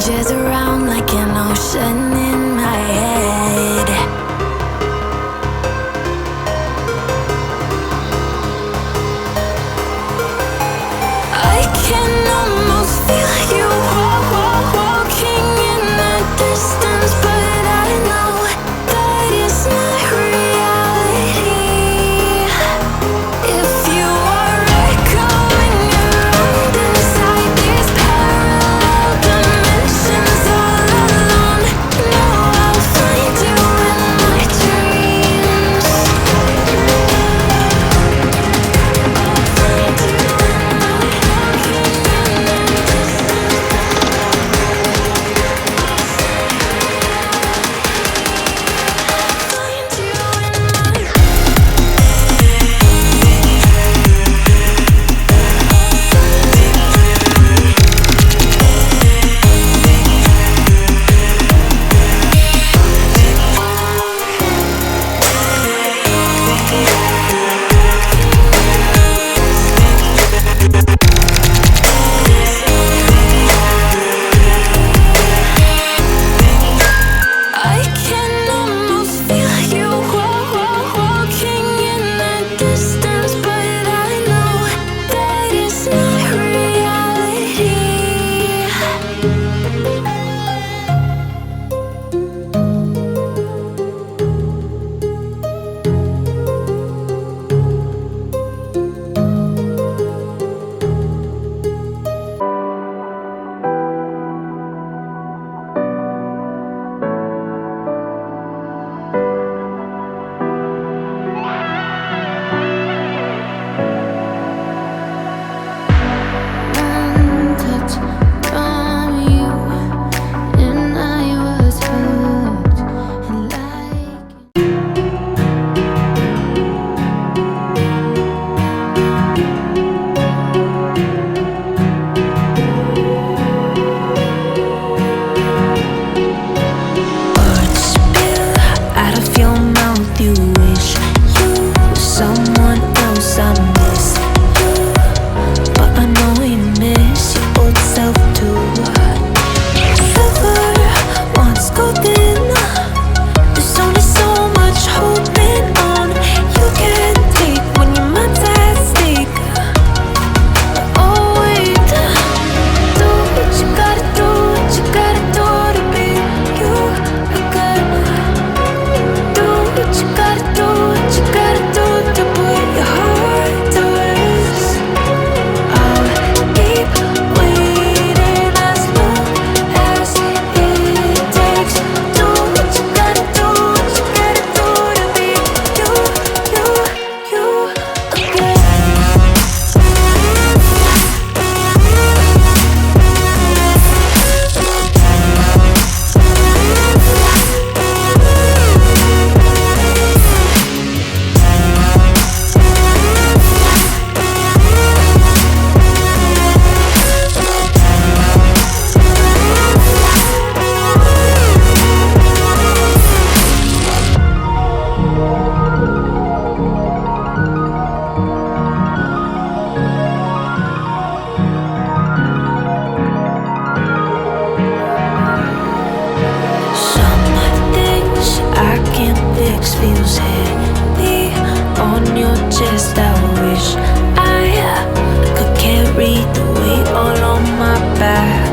Images around like an ocean in my head. I can almost feel you walking in the distance, but I know that it's not reality. If you are echoing around inside these parallel dimensions all alone, know I'll find you in my dreams. I'll find you in my walking in the I can almost feel you walking in the distance, but I know that it's not reality. One touch from you, and I was hooked, and like words spill out of your mouth. You wish you were someone else. I miss you, but I know you miss your old self too. Silver once golden. There's only so much holding on. You can take when your mind's at stake. Oh wait, do what you gotta do, what you gotta do to be you again. Do what you gotta do, what you gotta do to put your heart to rest. I'll keep waiting as long as it takes. Do what you gotta do, what you gotta do to be you again. Some things I can't fix feels heavy on your chest. I wish I could carry the weight all on my back.